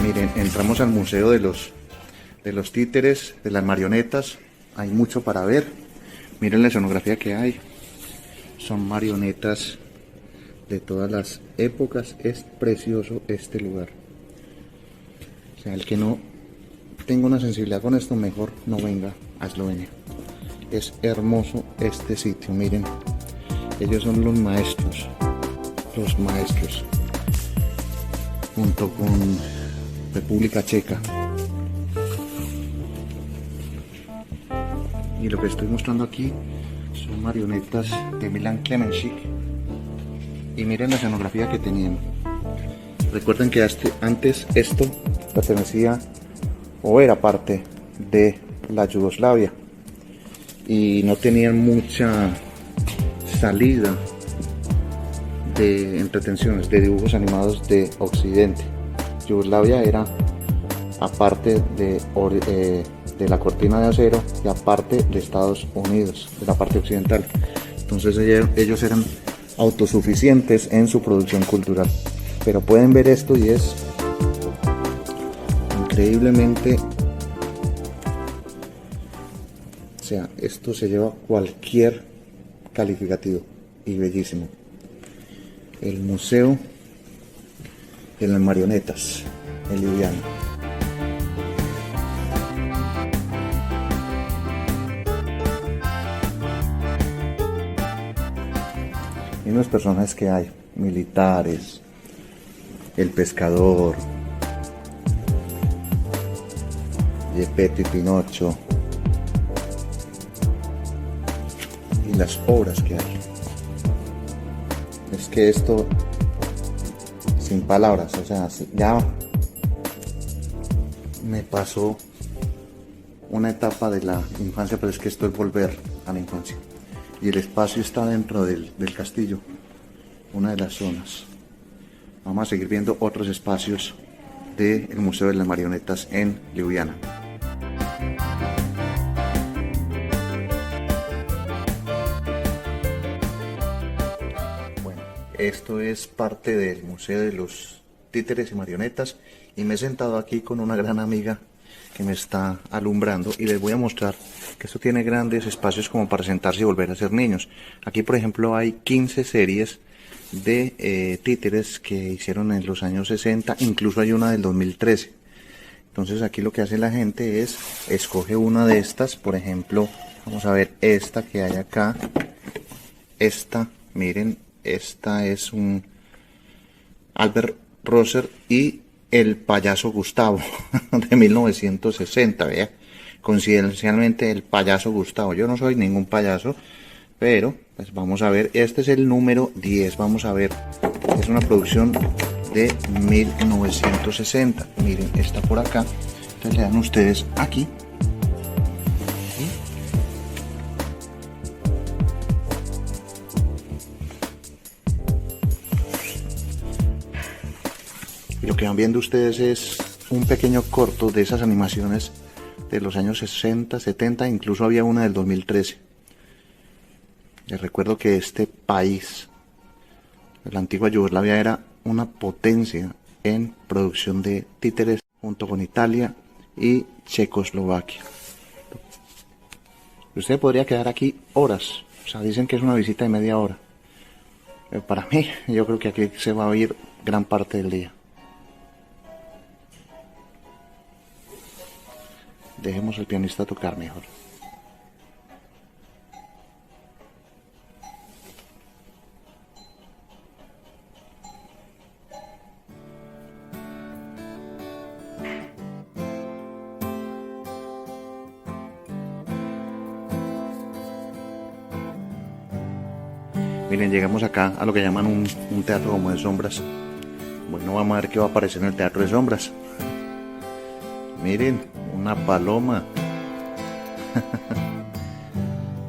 Miren, entramos al museo de los títeres, de las marionetas. Hay mucho para ver. Miren la escenografía que hay. Son marionetas de todas las épocas. Es precioso este lugar. O sea, el que no tenga una sensibilidad con esto, mejor no venga a Eslovenia. Es hermoso este sitio. Miren, ellos son los maestros. Los maestros. Junto con República Checa. Y lo que estoy mostrando aquí son marionetas de Milan Klemenschik. Y miren la escenografía que tenían. Recuerden que antes esto pertenecía o era parte de la Yugoslavia y no tenían mucha salida de entretenciones, de dibujos animados de Occidente. Yugoslavia era aparte de la cortina de acero y aparte de Estados Unidos, de la parte occidental. Entonces ellos eran autosuficientes en su producción cultural. Pero pueden ver esto y es increíblemente, o sea, esto se lleva cualquier calificativo y bellísimo. El Museo de las Marionetas en Ljubljana. Y unos personajes que hay, militares, el pescador, Geppetto y Pinocho, y las obras que hay. Es que esto, sin palabras, o sea, ya me pasó una etapa de la infancia, pero es que esto es volver a la infancia. Y el espacio está dentro del castillo, una de las zonas. Vamos a seguir viendo otros espacios del Museo de las Marionetas en Ljubljana. Bueno, esto es parte del Museo de los Títeres y Marionetas y me he sentado aquí con una gran amiga que me está alumbrando y les voy a mostrar que esto tiene grandes espacios como para sentarse y volver a ser niños. Aquí por ejemplo hay 15 series de títeres que hicieron en los años 60, incluso hay una del 2013. Entonces aquí lo que hace la gente es escoge una de estas, por ejemplo, vamos a ver esta que hay acá. Esta, miren, esta es un Albert Rosser y el payaso Gustavo de 1960, vea, coincidencialmente el payaso Gustavo. Yo no soy ningún payaso, pero pues vamos a ver, este es el número 10, vamos a ver, es una producción de 1960, miren, está por acá, entonces le dan ustedes aquí, y lo que van viendo ustedes es un pequeño corto de esas animaciones de los años 60, 70, incluso había una del 2013. Les recuerdo que este país, la antigua Yugoslavia, era una potencia en producción de títeres junto con Italia y Checoslovaquia. Usted podría quedar aquí horas, o sea, dicen que es una visita de media hora. Pero para mí, yo creo que aquí se va a ir gran parte del día. Dejemos al pianista tocar mejor. Miren, llegamos acá a lo que llaman un teatro como de sombras. Bueno, vamos a ver qué va a aparecer en el teatro de sombras. Miren, una paloma.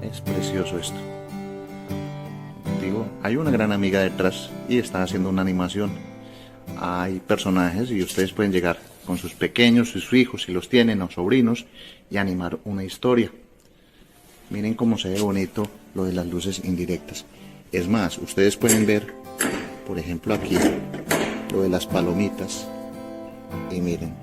Es precioso esto. Digo, hay una gran amiga detrás y están haciendo una animación. Hay personajes y ustedes pueden llegar con sus pequeños, sus hijos, si los tienen, o sobrinos, y animar una historia. Miren cómo se ve bonito lo de las luces indirectas. Es más, ustedes pueden ver, por ejemplo aquí, lo de las palomitas. Y miren,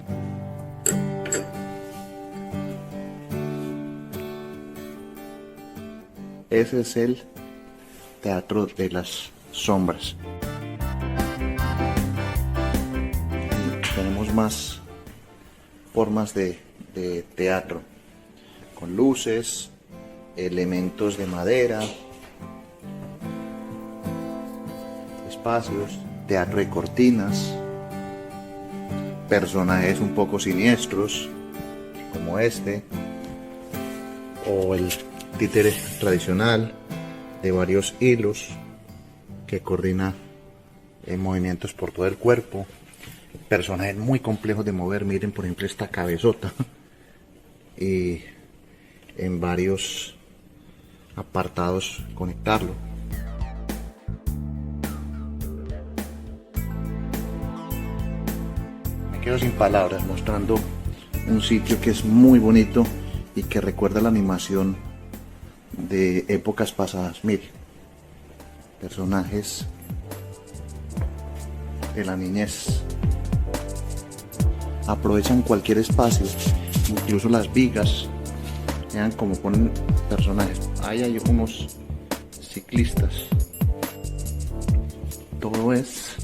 ese es el Teatro de las Sombras. Y tenemos más formas de teatro, con luces, elementos de madera, espacios, teatro de cortinas, personajes un poco siniestros, como este, o el títere tradicional de varios hilos que coordina movimientos por todo el cuerpo, personajes muy complejos de mover. Miren, por ejemplo, esta cabezota, y en varios apartados conectarlo. Me quedo sin palabras mostrando un sitio que es muy bonito y que recuerda la animación de épocas pasadas. Miren, personajes de la niñez. Aprovechan cualquier espacio, incluso las vigas. Vean cómo ponen personajes. Ahí hay unos ciclistas. Todo es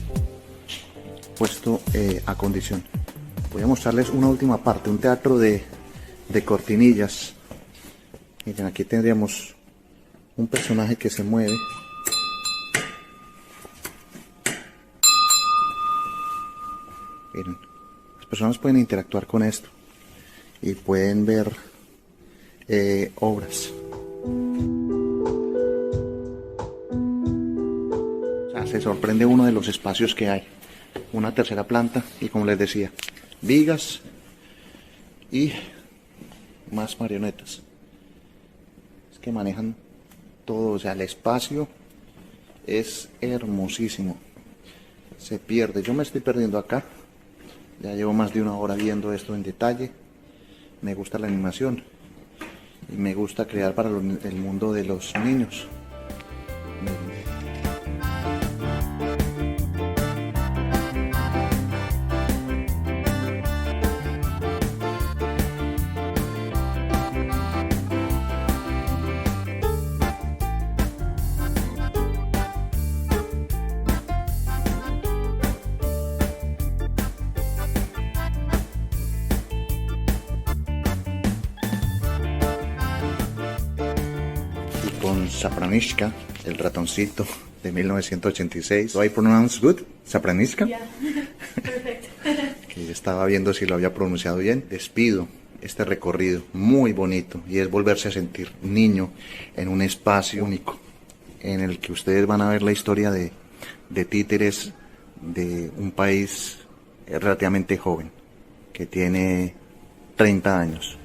puesto a condición. Voy a mostrarles una última parte, un teatro de cortinillas. Miren, aquí tendríamos un personaje que se mueve. Miren, las personas pueden interactuar con esto y pueden ver obras. O sea, se sorprende uno de los espacios que hay. Una tercera planta y, como les decía, vigas y más marionetas. Es que manejan todo, o sea, el espacio es hermosísimo. Se pierde, yo me estoy perdiendo acá. Ya llevo más de una hora viendo esto en detalle. Me gusta la animación y me gusta crear para el mundo de los niños. Con Zapranishka, el ratoncito de 1986. ¿Do I pronounce good? Zapranishka. Yeah. Perfect. Que estaba viendo si lo había pronunciado bien. Despido este recorrido muy bonito y es volverse a sentir niño en un espacio único en el que ustedes van a ver la historia de títeres de un país relativamente joven que tiene 30 años.